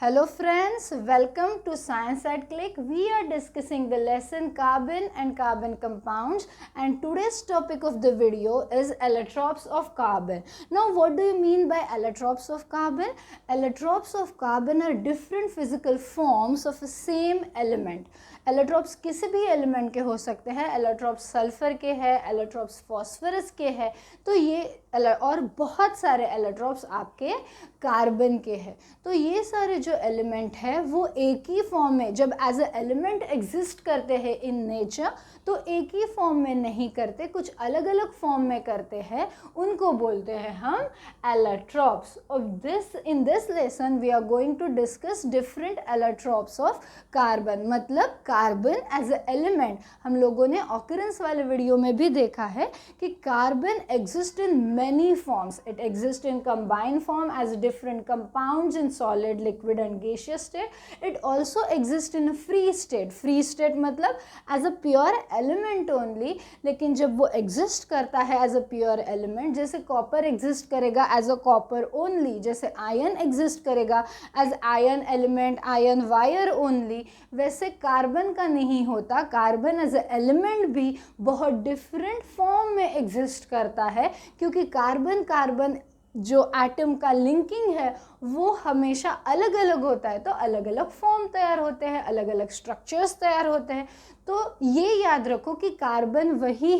Hello friends, welcome to Science at Click. We are discussing the lesson carbon and carbon compounds, and today's topic of the video is allotropes of carbon. Now what do you mean by allotropes of carbon? Allotropes of carbon are different physical forms of a same element. Allotropes किसी भी element के हो सकते हैं, allotropes sulphur के हैं, allotropes phosphorus के हैं, तो ये और बहुत सारे एलोट्रॉप्स आपके कार्बन के हैं। तो ये सारे जो एलिमेंट है वो एक ही फॉर्म में जब एज अ एलिमेंट एग्जिस्ट करते हैं इन नेचर, तो एक ही फॉर्म में नहीं करते, कुछ अलग अलग फॉर्म में करते हैं, उनको बोलते हैं हम allotropes. In this lesson we are going to discuss different allotropes of carbon. मतलब कार्बन एज अ एलिमेंट, हम लोगों ने ऑकरेंस वाले वीडियो में भी देखा है कि carbon exist in many forms. It exist in combined form as different compounds in solid, liquid and gaseous state. It also exist in free state. Free state मतलब as a pure element only, लेकिन जब वो exist करता है as a pure element, जैसे copper exist करेगा as a copper only, जैसे iron exist करेगा as iron element, iron wire only, वैसे कार्बन का नहीं होता. कार्बन एज अ एलिमेंट भी बहुत डिफरेंट फॉर्म में एग्जिस्ट करता है, क्योंकि कार्बन जो एटम का लिंकिंग है वो हमेशा अलग अलग होता है, तो अलग अलग फॉर्म तैयार होते हैं, अलग अलग स्ट्रक्चर्स तैयार होते हैं. तो ये याद रखो कि कार्बन वही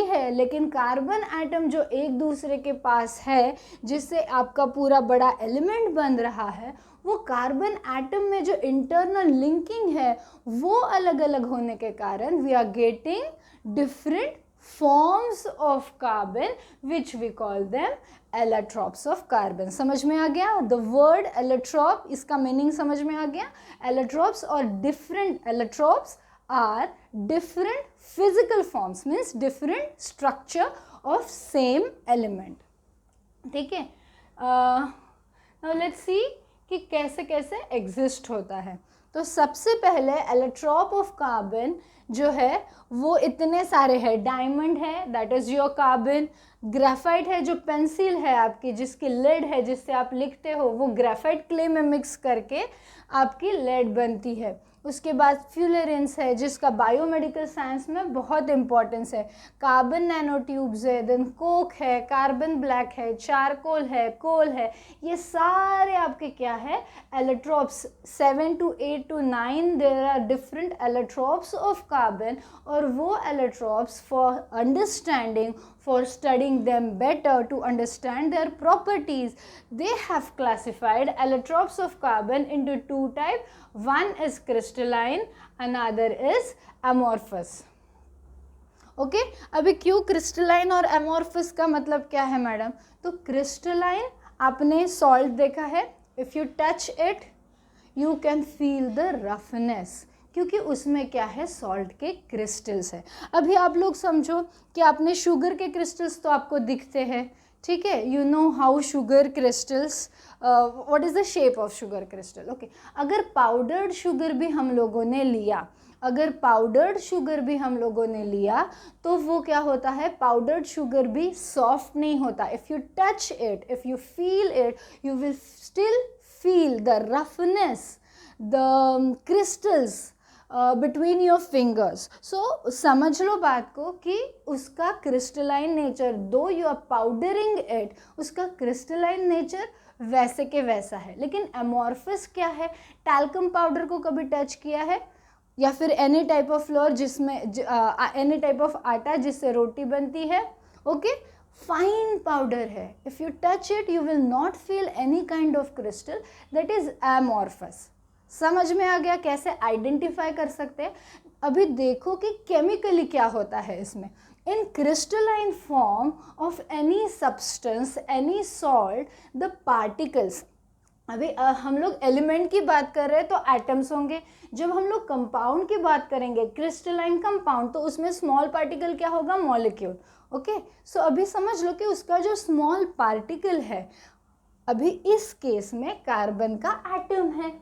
है, लेकिन कार्बन एटम जो एक दूसरे के पास है, जिससे आपका पूरा बड़ा एलिमेंट बन रहा है, वो कार्बन एटम में जो इंटरनल लिंकिंग है वो अलग अलग होने के कारण we are getting different forms of carbon which we call them allotropes of carbon. समझ में आ गया? द वर्ड एलोट्रॉप, इसका मीनिंग समझ में आ गया? एलोट्रॉप्स और different allotropes are different physical forms, means different structure of same element. ठीक है? Now let's see कि कैसे कैसे एग्जिस्ट होता है. तो सबसे पहले एलोट्रॉप ऑफ कार्बन जो है वो इतने सारे हैं. डायमंड है, that is your carbon. Graphite है जो पेंसिल है आपकी, जिसकी लेड है, जिससे आप लिखते हो, वो ग्रेफाइट क्ले में मिक्स करके आपकी लेड बनती है. उसके बाद फ्यूलेरेंस है, जिसका बायोमेडिकल साइंस में बहुत इंपॉर्टेंस है. कार्बन नैनो ट्यूब्स है, देन कोक है, कार्बन ब्लैक है, चारकोल है, कोल है. ये सारे आपके क्या है? Allotropes. 7 to 8 to 9 there are different allotropes of carbon. और वो allotropes for understanding, for studying them better, to understand their properties, they have classified allotropes of carbon into two types. One is crystalline, another is amorphous. Okay अभी क्यों crystalline और amorphous का मतलब क्या है madam? तो क्रिस्टलाइन, आपने salt देखा है, if you touch it you can feel the roughness, क्योंकि उसमें क्या है? सॉल्ट के क्रिस्टल्स है. अभी आप लोग समझो कि आपने शुगर के क्रिस्टल्स तो आपको दिखते हैं, ठीक है? You know how sugar crystals, what is the shape of sugar crystal. Okay, अगर पाउडर्ड शुगर भी हम लोगों ने लिया, तो वो क्या होता है? पाउडर्ड शुगर भी सॉफ्ट नहीं होता. If you touch it, if you feel it, you will still feel the roughness, the crystals between your fingers. So समझ लो बात को कि उसका crystalline nature, though you are powdering it, उसका क्रिस्टलाइन नेचर वैसे के वैसा है. लेकिन एमोर्फस क्या है? टैल्कम पाउडर को कभी टच किया है? या फिर एनी टाइप ऑफ फ्लोर जिसमें एनी टाइप ऑफ आटा जिससे रोटी बनती है, ओके, फाइन पाउडर है. If you touch it you will not feel any kind of crystal, that is amorphous. समझ में आ गया कैसे आइडेंटिफाई कर सकते हैं? अभी देखो कि केमिकली क्या होता है इसमें. In crystalline form of any substance, any salt, the particles. अभी हम लोग एलिमेंट की बात कर रहे हैं तो एटम्स होंगे. जब हम लोग कंपाउंड की बात करेंगे, क्रिस्टलाइन कंपाउंड, तो उसमें स्मॉल पार्टिकल क्या होगा? मॉलिक्यूल. ओके, सो अभी समझ लो कि उसका जो स्मॉल पार्टिकल है, अभी इस केस में कार्बन का एटम है.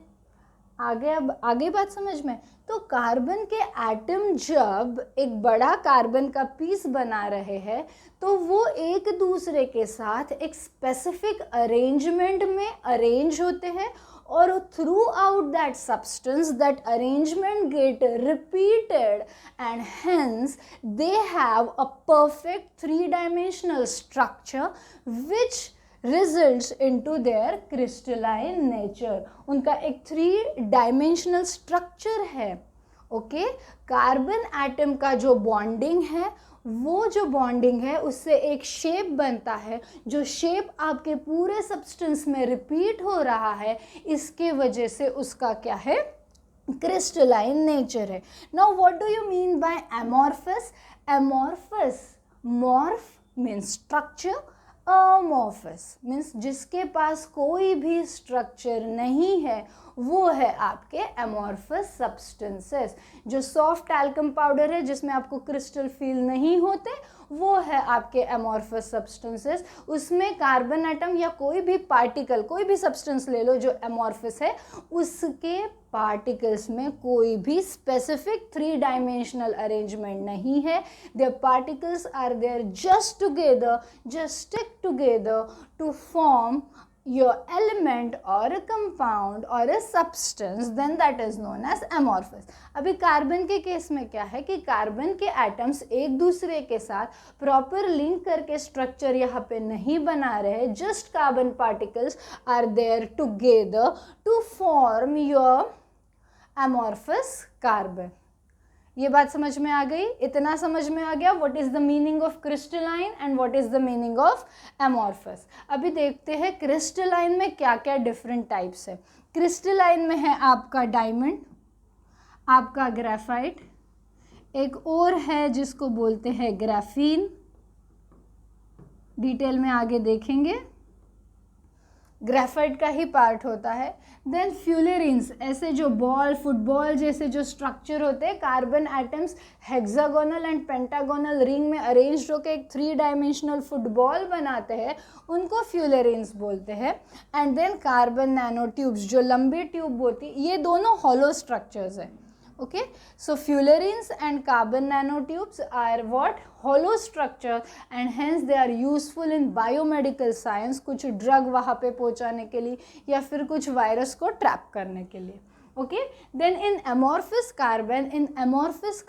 आगे अब आगे बात समझ में। तो कार्बन के एटम जब एक बड़ा कार्बन का पीस बना रहे हैं तो वो एक दूसरे के साथ एक स्पेसिफिक अरेंजमेंट में अरेंज होते हैं और throughout that substance that arrangement get repeated and hence they have a perfect 3-dimensional structure which results into their crystalline nature। उनका एक 3-dimensional structure है। ओके, कार्बन एटम का जो बॉन्डिंग है वो जो बॉन्डिंग है उससे एक शेप बनता है, जो शेप आपके पूरे सब्सटेंस में रिपीट हो रहा है, इसके वजह से उसका क्या है, क्रिस्टलाइन नेचर है। Now what do you mean by amorphous? Amorphous, morph means structure, amorphous means जिसके पास कोई भी स्ट्रक्चर नहीं है वो है आपके एमॉर्फस सब्सटेंसेस। जो सॉफ्ट टैल्कम पाउडर है जिसमें आपको क्रिस्टल फील नहीं होते वो है आपके एमॉर्फस सब्सटेंसेस। उसमें कार्बन एटम या कोई भी पार्टिकल, कोई भी सब्सटेंस ले लो जो एमॉर्फस है, उसके पार्टिकल्स में कोई भी स्पेसिफिक 3-dimensional अरेंजमेंट नहीं है। their particles are there just together, just stick together to form your element or a compound or a substance, then that is known as amorphous। अभी कार्बन के case में क्या है कि कार्बन के atoms एक दूसरे के साथ प्रॉपर लिंक करके स्ट्रक्चर यहाँ पे नहीं बना रहे, just carbon particles are there together to form your amorphous carbon. ये बात समझ में आ गई? इतना समझ में आ गया what is the meaning of crystalline and what is the meaning of amorphous. अभी देखते हैं क्रिस्टलाइन में क्या क्या डिफरेंट टाइप्स है। क्रिस्टलाइन में है आपका डायमंड, आपका ग्रेफाइट, एक और है जिसको बोलते हैं ग्राफीन, डिटेल में आगे देखेंगे, ग्रेफाइट का ही पार्ट होता है। देन फ्यूलेरिन्स, ऐसे जो बॉल, फुटबॉल जैसे जो स्ट्रक्चर होते हैं, carbon atoms hexagonal and pentagonal ring में अरेंज होकर एक 3-dimensional फुटबॉल बनाते हैं, उनको फ्यूलेरिन्स बोलते हैं। And then carbon nano tubes, जो लंबी ट्यूब होती, ये दोनों हॉलो स्ट्रक्चर्स हैं। Okay, so fullerenes and carbon nanotubes are what? Hollow structure and hence they are useful in biomedical science, कुछ ड्रग वहाँ पे पहुँचाने के लिए या फिर कुछ वायरस को ट्रैप करने के लिए। Okay, then in amorphous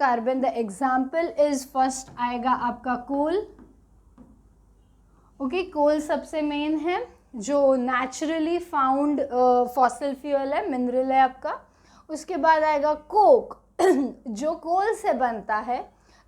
carbon the example is first आएगा आपका कोल। ओके, कोल सबसे मेन है, जो नेचुरली फाउंड फॉसिल फ्यूल है, मिनरल है आपका। उसके बाद आएगा कोक जो कोल से बनता है।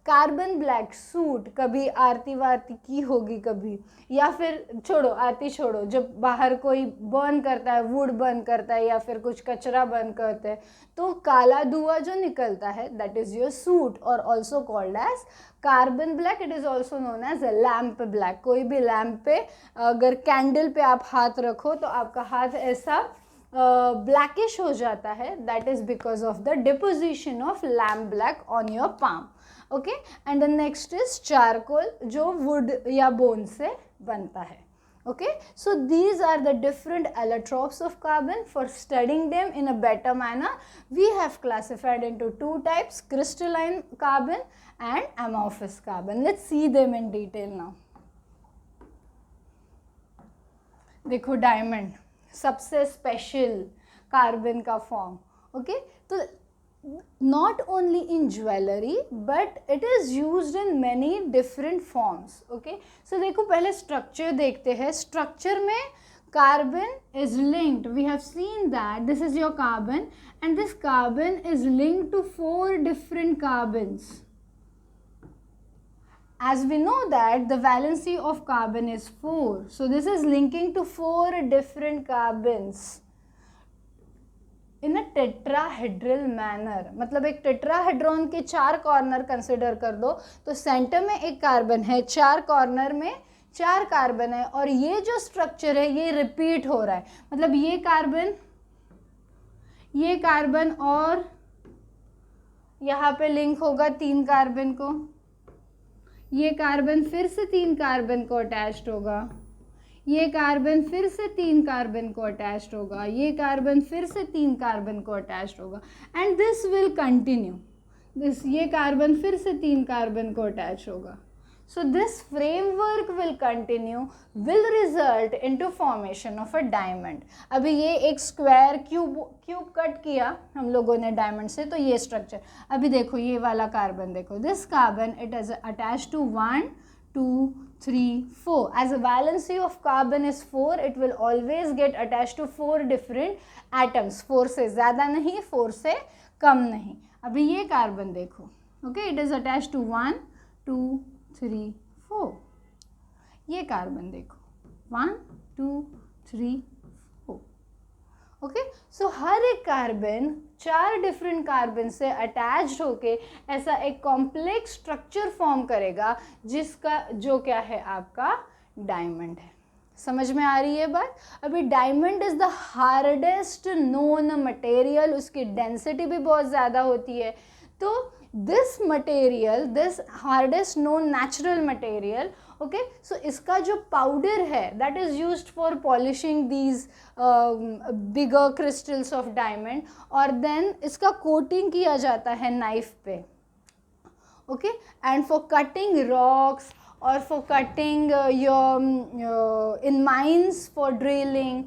कार्बन ब्लैक सूट, कभी आरती वारती की होगी कभी, या फिर छोड़ो, आरती छोड़ो, जब बाहर कोई बर्न करता है, वुड बर्न करता है या फिर कुछ कचरा बर्न करते हैं तो काला धुआं जो निकलता है दैट इज़ योर सूट और also called as carbon black. It is also known as lamp black. कोई भी लैम्प पे अगर कैंडल पे आप हाथ रखो तो आपका हाथ ऐसा ब्लैकिश हो जाता है, that is because of the deposition of lamp black on your palm. Okay, and the next is charcoal, जो वुड या बोन से बनता है। Okay, so these are the different allotropes of carbon. For studying them in a better manner we have classified into 2 types, crystalline carbon and amorphous carbon। let's see them in detail now। देखो, diamond सबसे special carbon का form. Okay, तो not only in jewellery but it is used in many different forms. Okay, so देखो पहले structure देखते हैं। Structure में carbon is linked, we have seen that this is your carbon and this carbon is linked to 4 different carbons। As we know that the valency of carbon is 4, so this is linking to 4 different carbons in a tetrahedral manner। मतलब एक tetrahedron के 4 corner consider कर दो, तो centre में एक carbon है, 4 corner में 4 कार्बन है, और ये जो स्ट्रक्चर है ये रिपीट हो रहा है। मतलब ये कार्बन और यहाँ पे लिंक होगा 3 कार्बन को, ये कार्बन फिर से 3 कार्बन को अटैच्ड होगा, ये कार्बन फिर से 3 कार्बन को अटैच्ड होगा, ये कार्बन फिर से 3 कार्बन को अटैच्ड होगा, एंड दिस विल कंटिन्यू। ये कार्बन फिर से 3 कार्बन को अटैच होगा। So this framework will continue, will result into formation of a diamond. अभी ये एक स्क्वायर क्यूब कट किया हम लोगों ने डायमंड से, तो ये स्ट्रक्चर। अभी देखो ये वाला कार्बन देखो, this carbon it is attached to 1 2 3 4. As a valency of carbon is 4, it will always get attached to 4 different atoms. 4 से ज़्यादा नहीं, 4 से कम नहीं। अभी ये कार्बन देखो, okay, it is attached to 1 2 3 4। ये कार्बन देखो 1 2 3 4। ओके, सो हर एक कार्बन 4 डिफरेंट कार्बन से अटैच्ड होके ऐसा एक कॉम्प्लेक्स स्ट्रक्चर फॉर्म करेगा, जिसका जो क्या है आपका डायमंड है। समझ में आ रही है बात? अभी diamond is the hardest known material, उसकी डेंसिटी भी बहुत ज़्यादा होती है। तो this material, this hardest known natural material, okay, so इसका जो पाउडर है that is used for polishing these bigger crystals of diamond, और देन इसका कोटिंग किया जाता है नाइफ पे, okay, and for cutting rocks or for cutting in mines for drilling,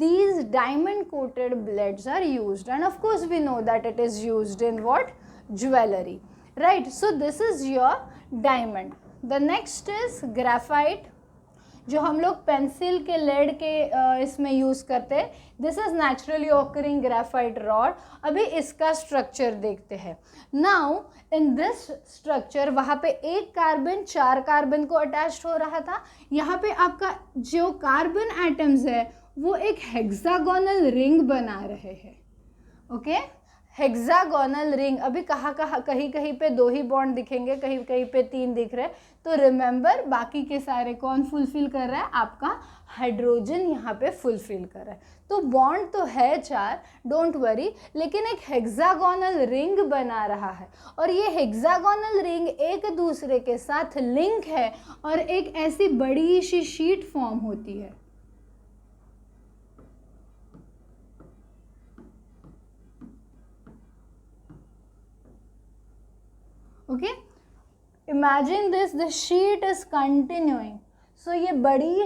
these diamond coated blades are used, and of course we know that it is used in what? Jewelry, right? So this is your diamond. The next is graphite, जो हम लोग pencil के lead के इसमें use करते हैं। This is naturally occurring graphite rod. अभी इसका स्ट्रक्चर देखते हैं। नाउ इन दिस स्ट्रक्चर वहाँ पे एक कार्बन 4 कार्बन को अटैच्ड हो रहा था, यहाँ पे आपका जो कार्बन एटम्स है वो एक हेक्सागोनल रिंग बना रहे हैं, ओके, हेक्सागोनल रिंग। अभी कहीं कहीं पे 2 ही बॉन्ड दिखेंगे, कहीं कहीं पे 3 दिख रहे हैं, तो रिमेंबर बाकी के सारे कौन फुलफिल कर रहा है? आपका हाइड्रोजन यहाँ पे फुलफिल कर रहा है। तो बॉन्ड तो है 4, डोंट वरी, लेकिन एक हेक्सागोनल रिंग बना रहा है, और ये हेक्सागोनल रिंग एक दूसरे के साथ लिंक है और एक ऐसी बड़ी सी शीट फॉर्म होती है। Okay, imagine this, the sheet is continuing. So ये बड़ी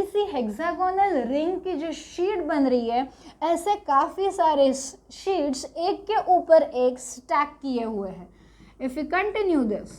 सी हेक्सागोनल रिंग की जो शीट बन रही है, ऐसे काफ़ी सारे शीट्स एक के ऊपर एक स्टैक किए हुए हैं। If you continue this,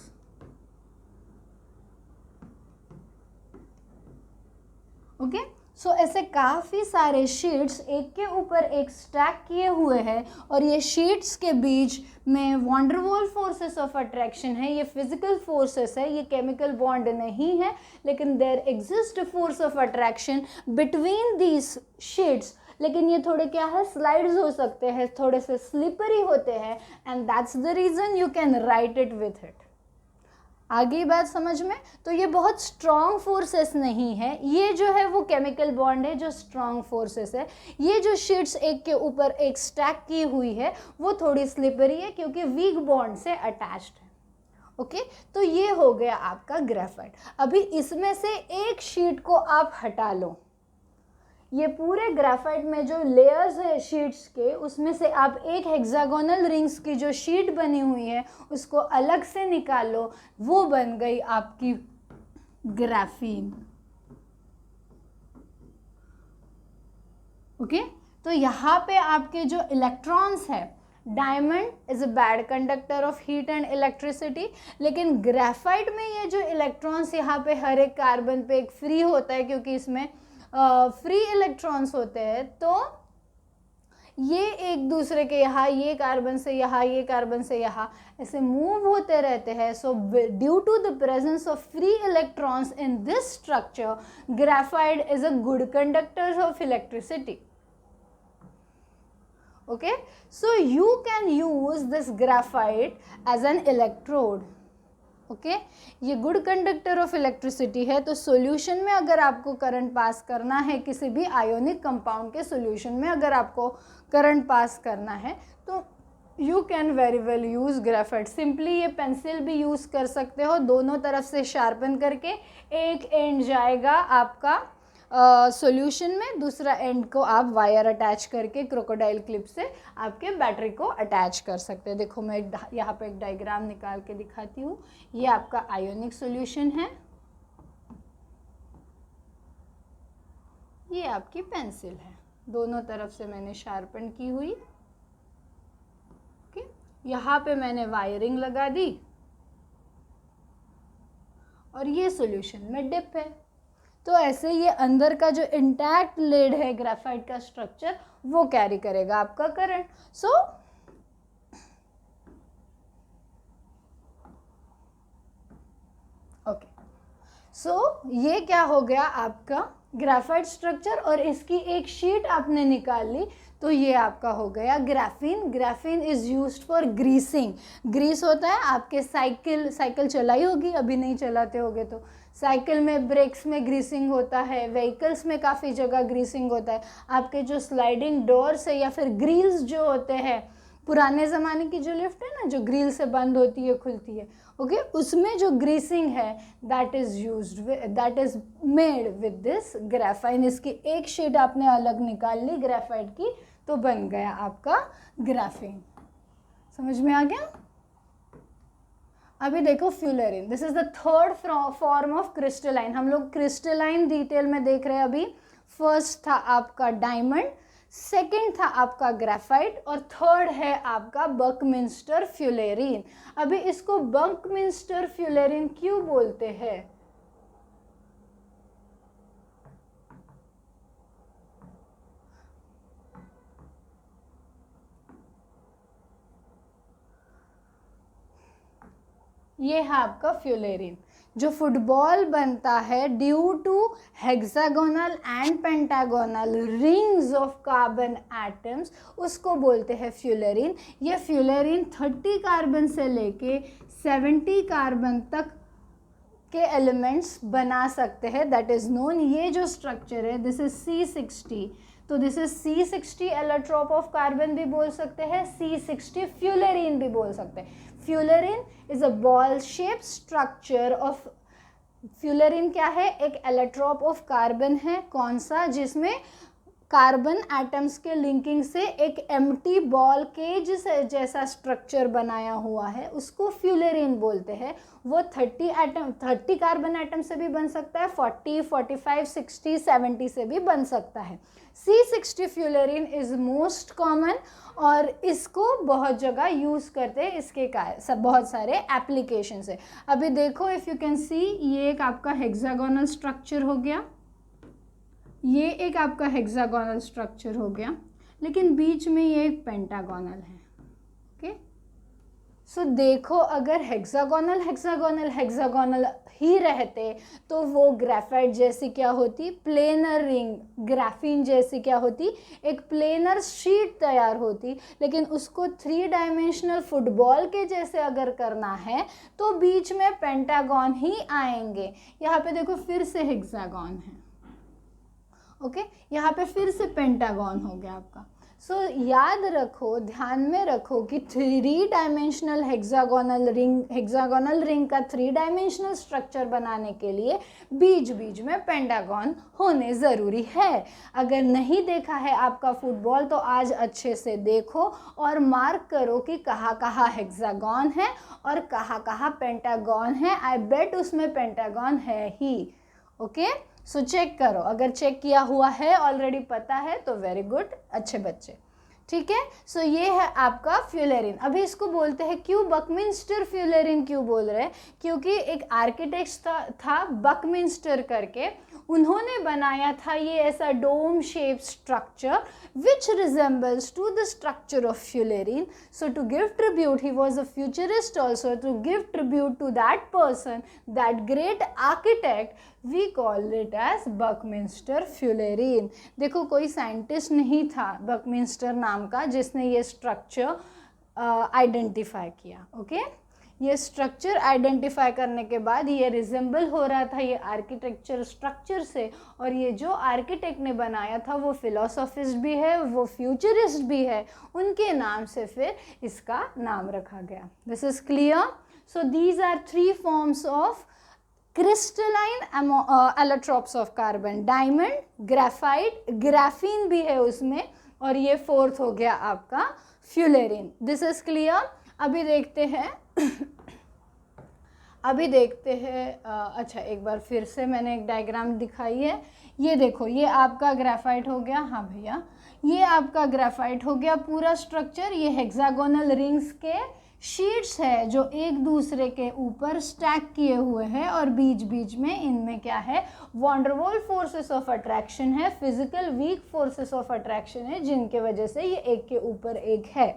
okay, so ऐसे काफ़ी सारे शीट्स एक के ऊपर एक स्टैक किए हुए हैं, और ये शीट्स के बीच में वॉन्डरवॉल फोर्सेस ऑफ अट्रैक्शन है। ये फिजिकल फोर्सेस है, ये केमिकल बॉन्ड नहीं है, लेकिन there exist force of attraction between these sheets. लेकिन ये थोड़े क्या है, स्लाइड्स हो सकते हैं, थोड़े से स्लिपरी होते हैं, and that's the reason you can write it with it. आगे बात समझ में? तो ये बहुत स्ट्रॉन्ग फोर्सेस नहीं है, ये जो है वो केमिकल बॉन्ड है जो स्ट्रॉन्ग फोर्सेस है। ये जो शीट्स एक के ऊपर एक स्टैक की हुई है वो थोड़ी स्लिपरी है क्योंकि वीक बॉन्ड से अटैच्ड है, ओके। तो ये हो गया आपका ग्रेफाइट। अभी इसमें से एक शीट को आप हटा लो, ये पूरे ग्रेफाइट में जो लेयर्स है शीट्स के, उसमें से आप एक हेक्सागोनल रिंग्स की जो शीट बनी हुई है उसको अलग से निकालो, वो बन गई आपकी ग्राफीन, ओके। तो यहाँ पे आपके जो इलेक्ट्रॉन्स है, diamond is a bad conductor of heat and electricity, लेकिन ग्रेफाइट में ये जो इलेक्ट्रॉन्स यहाँ पे हर एक कार्बन पे एक फ्री होता है क्योंकि इसमें फ्री इलेक्ट्रॉन्स होते हैं, तो ये एक दूसरे के यहाँ, ये कार्बन से यहाँ, ये कार्बन से यहाँ ऐसे मूव होते रहते हैं। So due to the presence of free electrons in this structure, graphite is a good conductor of electricity, okay, so you can use this graphite as an electrode, okay। ये good conductor of electricity है, तो solution में अगर आपको current pass करना है, किसी भी आयोनिक कंपाउंड के सॉल्यूशन में अगर आपको करंट पास करना है, तो you can very well use graphite. Simply ये पेंसिल भी यूज़ कर सकते हो, दोनों तरफ से शार्पन करके एक एंड जाएगा आपका सॉल्यूशन में, दूसरा एंड को आप वायर अटैच करके क्रोकोडाइल क्लिप से आपके बैटरी को अटैच कर सकते हैं। देखो मैं यहाँ पे एक डायग्राम निकाल के दिखाती हूँ। ये आपका आयोनिक सॉल्यूशन है, ये आपकी पेंसिल है, दोनों तरफ से मैंने शार्पन की हुई। ओके, यहाँ पे मैंने वायरिंग लगा दी और ये सॉल्यूशन में डिप है। तो ऐसे ये अंदर का जो इंटैक्ट लेड है ग्रेफाइट का स्ट्रक्चर, वो कैरी करेगा आपका करंट। सो ये क्या हो गया आपका ग्रेफाइट स्ट्रक्चर, और इसकी एक शीट आपने निकाल ली तो ये आपका हो गया graphene. Graphene is used for greasing. Grease होता है, आपके साइकिल चलाई होगी, अभी नहीं चलाते होगे तो साइकिल में ब्रेक्स में ग्रीसिंग होता है, व्हीकल्स में काफ़ी जगह ग्रीसिंग होता है। आपके जो स्लाइडिंग डोर्स है या फिर ग्रिल्स जो होते हैं, पुराने ज़माने की जो लिफ्ट है ना, जो ग्रिल से बंद होती है खुलती है, ओके, उसमें जो ग्रीसिंग है that is made with this graphene. इसकी एक शीट आपने अलग निकाल ली ग्रेफाइट की तो बन गया आपका ग्राफीन। समझ में आ गया? अभी देखो fullerene, this is the third form of crystalline. हम लोग क्रिस्टलाइन डिटेल में देख रहे हैं अभी। फर्स्ट था आपका डायमंड, सेकेंड था आपका ग्रेफाइट, और थर्ड है आपका बकमिंस्टर फ्यूलेरिन। अभी इसको बकमिंस्टर फ्यूलेरिन क्यों बोलते हैं? ये है आपका फ्यूलेरिन। जो फुटबॉल बनता है due to hexagonal and pentagonal rings of carbon atoms, उसको बोलते हैं फ्यूलेरिन। ये फ्यूलेरिन 30 कार्बन से लेके 70 कार्बन तक के एलिमेंट्स बना सकते हैं, दैट इज नोन। ये जो स्ट्रक्चर है दिस इज C60, तो this is C60 allotrope of carbon भी बोल सकते हैं, C60 फ्यूलेरिन भी बोल सकते हैं। Fullerene is a ball shape structure of, fullerene क्या है? एक एलोट्रोप ऑफ कार्बन है। कौन सा? जिसमें कार्बन एटम्स के लिंकिंग से एक एम्प्टी बॉल केज जैसा स्ट्रक्चर बनाया हुआ है, उसको फ्यूलेरिन बोलते हैं। वो 30 कार्बन एटम से भी बन सकता है, 40, 45, 60, 70 से भी बन सकता है। C60 फ्यूलेरिन इज मोस्ट कॉमन, और इसको बहुत जगह यूज़ करते हैं, इसके सब बहुत सारे एप्लीकेशन है। अभी देखो इफ़ यू कैन सी, ये एक आपका हेक्सागोनल स्ट्रक्चर हो गया, ये एक आपका हेक्सागोनल स्ट्रक्चर हो गया, लेकिन बीच में ये एक पेंटागोनल है। ओके, सो देखो अगर हेक्सागोनल ही रहते तो वो ग्रेफाइट जैसी क्या होती? Planar ring. ग्राफीन जैसी क्या होती? एक प्लेनर शीट तैयार होती। लेकिन उसको 3 डायमेंशनल फुटबॉल के जैसे अगर करना है तो बीच में पेंटागन ही आएंगे। यहाँ पे देखो फिर से हेक्सागन है, ओके, यहाँ पे फिर से पेंटागन हो गया आपका। सो याद रखो, ध्यान में रखो कि 3 डायमेंशनल हेक्सागोनल रिंग का 3 डायमेंशनल स्ट्रक्चर बनाने के लिए बीच बीच में पेंटागन होने ज़रूरी है। अगर नहीं देखा है आपका फुटबॉल तो आज अच्छे से देखो और मार्क करो कि कहाँ कहाँ हेक्सागन है और कहाँ कहाँ पेंटागन है। आई बेट उसमें पेंटागन है ही। ओके, सो चेक करो, अगर चेक किया हुआ है ऑलरेडी पता है तो वेरी गुड, अच्छे बच्चे। ठीक है, सो ये है आपका फ्यूलेरिन। अभी इसको बोलते हैं क्यों बकमिंस्टर फ्यूलेरिन क्यों बोल रहे हैं? क्योंकि एक आर्किटेक्ट था बकमिंस्टर करके, उन्होंने बनाया था ये ऐसा dome shape structure which resembles to the structure of fullerene. So to give tribute, he was a futurist also, to give tribute to that person, that great architect, we call it as buckminsterfullerene. देखो कोई scientist नहीं था Buckminster नाम का जिसने ये structure identify किया। Okay, ये स्ट्रक्चर आइडेंटिफाई करने के बाद ये रिजेंबल हो रहा था ये आर्किटेक्चर स्ट्रक्चर से, और ये जो आर्किटेक्ट ने बनाया था वो फिलोसोफिस्ट भी है, वो फ्यूचरिस्ट भी है, उनके नाम से फिर इसका नाम रखा गया। This is clear? So these are 3 forms of crystalline allotropes of carbon, diamond, graphite, graphene भी है उसमें, और ये फोर्थ हो गया आपका फ्यूलेरिन। This is clear. अभी देखते हैं अच्छा एक बार फिर से मैंने एक डायग्राम दिखाई है, ये देखो, ये आपका ग्रेफाइट हो गया, हाँ भैया, ये आपका ग्रेफाइट हो गया पूरा स्ट्रक्चर। ये हेक्सागोनल रिंग्स के शीट्स है जो एक दूसरे के ऊपर स्टैक किए हुए हैं, और बीच बीच में इनमें क्या है, वॉन्डरवॉल फोर्सेस ऑफ अट्रैक्शन है, physical weak forces of attraction है, जिनके वजह से ये एक के ऊपर एक है।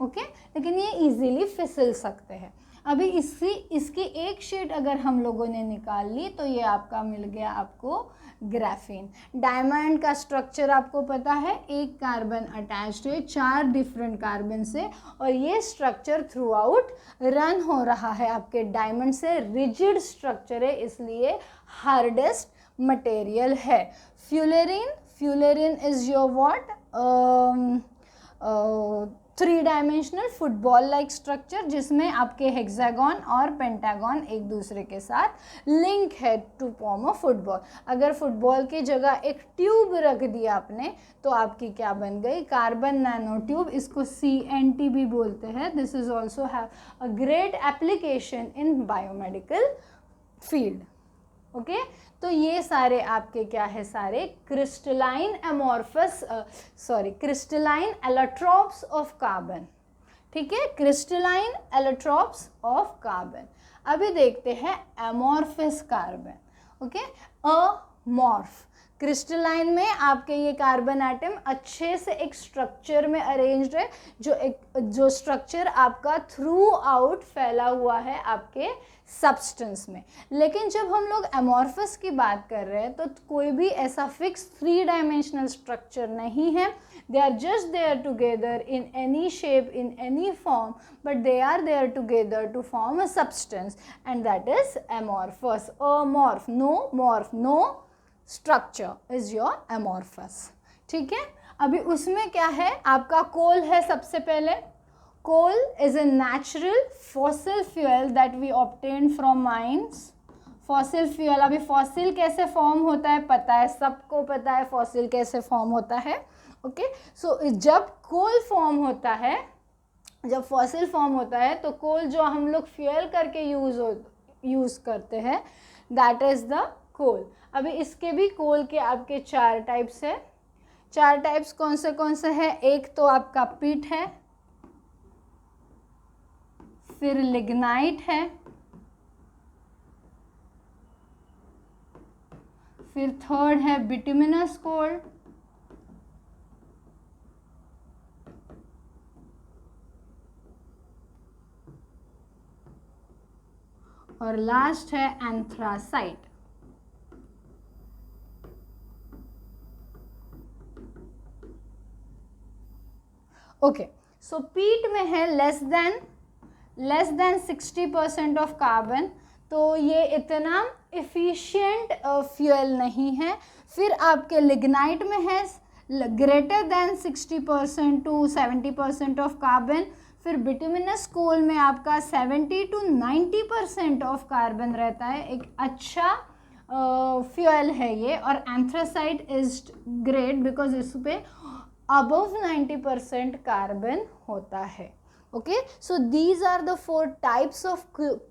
ओके, लेकिन ये इजीली फिसल सकते हैं। अभी इसकी एक शीट अगर हम लोगों ने निकाल ली तो ये आपका मिल गया आपको ग्राफीन। डायमंड का स्ट्रक्चर आपको पता है, एक कार्बन अटैच्ड है 4 डिफरेंट कार्बन से, और ये स्ट्रक्चर थ्रू आउट रन हो रहा है आपके डायमंड से। रिजिड स्ट्रक्चर है, इसलिए हार्डेस्ट मटेरियल है। Fullerene is your what, 3 dimensional football like structure, जिसमें आपके हेक्सागन और पेंटागन एक दूसरे के साथ लिंक है टू फॉर्म अ फुटबॉल। अगर फुटबॉल की जगह एक ट्यूब रख दिया आपने तो आपकी क्या बन गई, कार्बन नैनो ट्यूब। इसको CNT भी बोलते हैं। This is also have a great application in biomedical field. Okay, तो ये सारे आपके क्या है, सारे crystalline crystalline allotropes of carbon. ठीक है, क्रिस्टलाइन एलोट्रॉप्स ऑफ कार्बन। अभी देखते हैं अमॉर्फस कार्बन। ओके, अमॉर्फ क्रिस्टलाइन में आपके ये कार्बन एटम अच्छे से एक स्ट्रक्चर में अरेंज्ड है, जो स्ट्रक्चर आपका थ्रू आउट फैला हुआ है आपके सब्सटेंस में। लेकिन जब हम लोग अमॉर्फस की बात कर रहे हैं तो कोई भी ऐसा फिक्स 3 डायमेंशनल स्ट्रक्चर नहीं है। They are just there together in any shape, in any form, but they are there together to form a substance, and that is amorphous. Amorph, no morph, no structure is your amorphous. ठीक है, अभी उसमें क्या है, आपका कोल है सबसे पहले। Coal is a natural fossil fuel that we obtain from mines. Fossil fuel, अभी फॉसिल कैसे फॉर्म होता है पता है, सबको पता है फॉसिल कैसे फॉर्म होता है। ओके, सो जब कोल फॉर्म होता है, जब फॉसिल फॉर्म होता है तो कोल जो हम लोग फ्यूल करके यूज़ करते हैं, दैट इज़ द कोल। अभी इसके भी कोल के आपके 4 टाइप्स है। 4 टाइप्स कौन से हैं, एक तो आपका पीट है, फिर लिग्नाइट है, फिर थर्ड है बिटुमिनस कोल, और लास्ट है एंथ्रासाइट। ओके, सो पीट में है लेस देन 60% ऑफ कार्बन, तो ये इतना एफिशिएंट फ्यूल नहीं है। फिर आपके लिग्नाइट में है greater than 60% to 70% of carbon. फिर बिटुमिनस कोल में आपका 70 to 90% ऑफ कार्बन रहता है, एक अच्छा फ्यूल है ये। और एंथ्रासाइट इज ग्रेट बिकॉज इस पे अबव 90% कार्बन होता है। Okay, so these are the 4 types of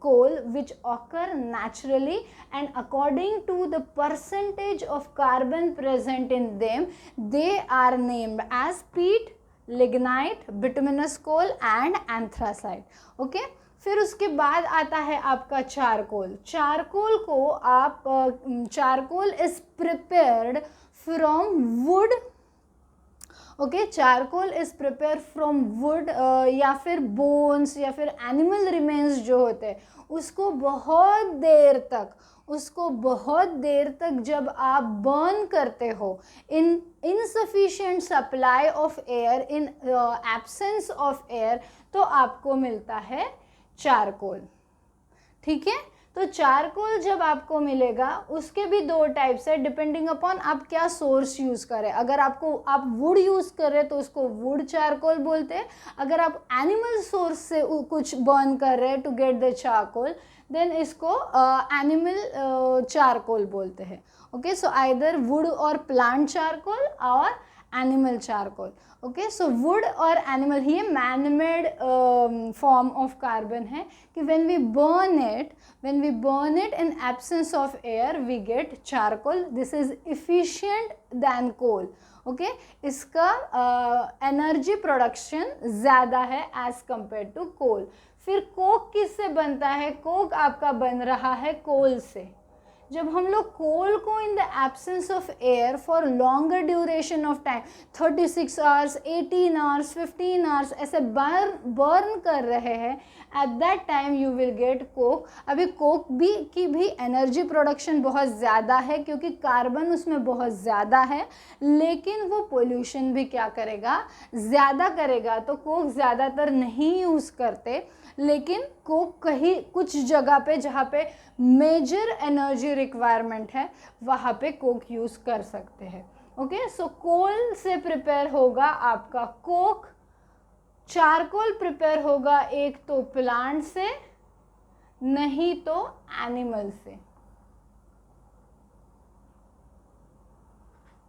coal which occur naturally, and according to the percentage of carbon present in them, they are named as peat, lignite, bituminous coal and anthracite. Okay, फिर उसके बाद आता है आपका charcoal. Charcoal को आप charcoal is prepared from would. Okay, charcoal is prepare from would, या फिर बोन्स या फिर एनिमल रिमेन्स जो होते हैं उसको बहुत देर तक जब आप बर्न करते हो in insufficient supply of air, in absence of air, तो आपको मिलता है चारकोल। ठीक है, तो चारकोल जब आपको मिलेगा उसके भी दो टाइप्स है, डिपेंडिंग अपॉन आप क्या सोर्स यूज़ करें। अगर आप वुड यूज़ कर रहे हैं तो उसको वुड चारकोल बोलते हैं। अगर आप एनिमल सोर्स से कुछ बर्न कर रहे हैं to get the charcoal, then इसको एनिमल चारकोल बोलते हैं। ओके, सो आइदर वुड और प्लांट चारकोल और animal charcoal. Okay, so wood और एनिमल ये man made form of carbon है कि when we burn it in absence of air we get charcoal. This is efficient than coal. Okay, इसका energy production ज़्यादा है as compare to कोल। फिर Coke किससे बनता है? कोक आपका बन रहा है कोल से। जब हम लोग कोल को इन the absence of air for longer duration of time 36 hours, 18 hours, 15 hours ऐसे बर्न कर रहे हैं, at that time you will get Coke. अभी कोक की भी एनर्जी प्रोडक्शन बहुत ज़्यादा है क्योंकि कार्बन उसमें बहुत ज़्यादा है, लेकिन वो पोल्यूशन भी क्या करेगा? ज़्यादा करेगा। तो कोक ज़्यादातर नहीं यूज़ करते, लेकिन कोक कहीं कुछ जगह पे जहाँ पे मेजर एनर्जी रिक्वायरमेंट है वहाँ पे कोक यूज़ कर सकते हैं। ओके, सो कोल से प्रिपेयर होगा आपका कोक। चारकोल प्रिपेयर होगा एक तो प्लांट से, नहीं तो एनिमल से।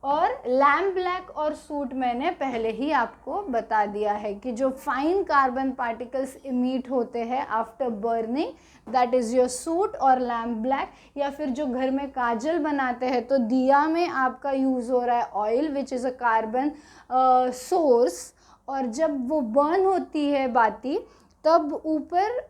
और लैम्प ब्लैक और सूट मैंने पहले ही आपको बता दिया है कि जो फाइन कार्बन पार्टिकल्स इमिट होते हैं after burning, that is your soot और लैम्प ब्लैक। या फिर जो घर में काजल बनाते हैं तो दिया में आपका यूज़ हो रहा है oil which is a carbon source, और जब वो बर्न होती है बाती तब ऊपर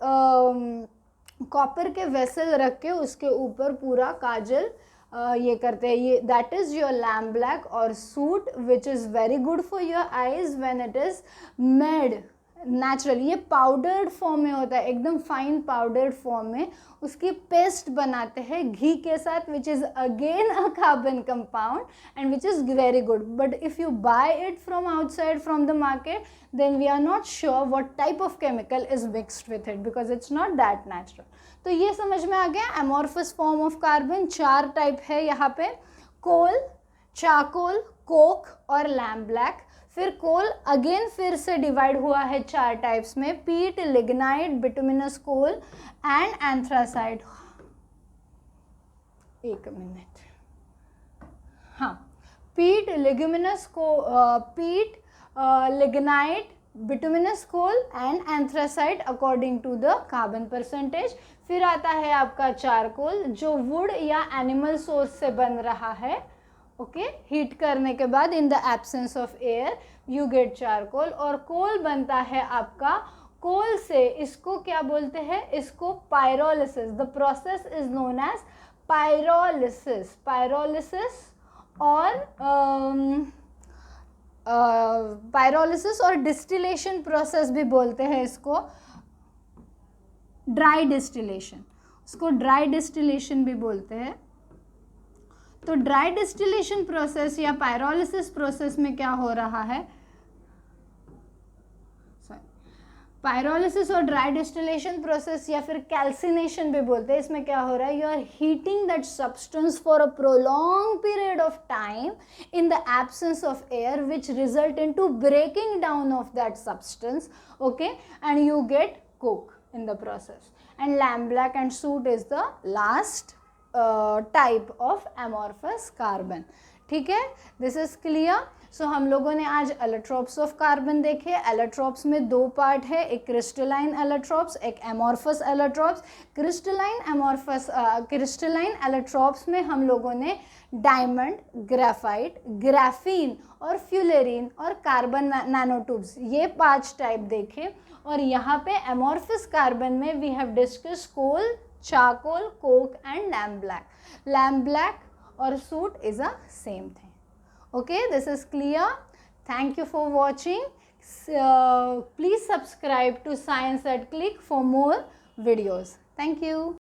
कॉपर के वेसल रख के उसके ऊपर पूरा काजल ये करते हैं। ये that is your lamp black और soot which is very good for your eyes when it is made natural. ये पाउडर्ड फॉर्म में होता है, एकदम फाइन पाउडर्ड फॉर्म में। उसकी पेस्ट बनाते हैं घी के साथ which is again a carbon compound and which is very good. But if you buy it from outside from the market then we are not sure what type of chemical is mixed with it because it's not that natural. तो ये समझ में आ गया amorphous form of carbon. 4 type है यहाँ पे, coal, charcoal, coke और लैम्प ब्लैक। फिर कोल अगेन फिर से डिवाइड हुआ है 4 टाइप्स में, peat, lignite, bituminous coal and anthracite. एक मिनट, हाँ, peat, lignite, bituminous coal and anthracite according to the carbon percentage. फिर आता है आपका चारकोल जो वुड या एनिमल सोर्स से बन रहा है। ओके, हीट करने के बाद इन the absence of air you get charcoal. और कोल बनता है आपका कोल से, इसको क्या बोलते हैं? इसको pyrolysis. The process is known as pyrolysis और डिस्टिलेशन प्रोसेस भी बोलते हैं इसको, ड्राई डिस्टिलेशन, उसको ड्राई डिस्टिलेशन भी बोलते हैं। तो ड्राई डिस्टिलेशन प्रोसेस या पायरोलिसिस प्रोसेस में क्या हो रहा है? पायरोलिसिस और ड्राई डिस्टिलेशन प्रोसेस या फिर कैल्सिनेशन भी बोलते हैं, इसमें क्या हो रहा है? You are heating that substance for a prolong period of time in the absence of air which result into breaking down of that substance, okay, and you get coke in the process. And lamp black and soot is the last type of amorphous carbon. ठीक है, this is clear. सो हम लोगों ने आज allotropes of carbon देखे। Allotropes में 2 part है, एक क्रिस्टलाइन एलोट्रोप्स, एक एमॉर्फस एलोट्रोप्स। क्रिस्टलाइन एलोट्रोप्स में हम लोगों ने डायमंड, ग्रेफाइट, ग्राफीन और फ्यूलेरिन और कार्बन नैनोट्यूब्स, ये 5 टाइप देखे। और यहाँ पे एमॉर्फस कार्बन में we have discuss coal, charcoal, coke and lamp black. लैम्प ब्लैक or soot is a same thing. Okay, this is clear. Thank you for watching. Please subscribe to Science at Click for more videos. Thank you.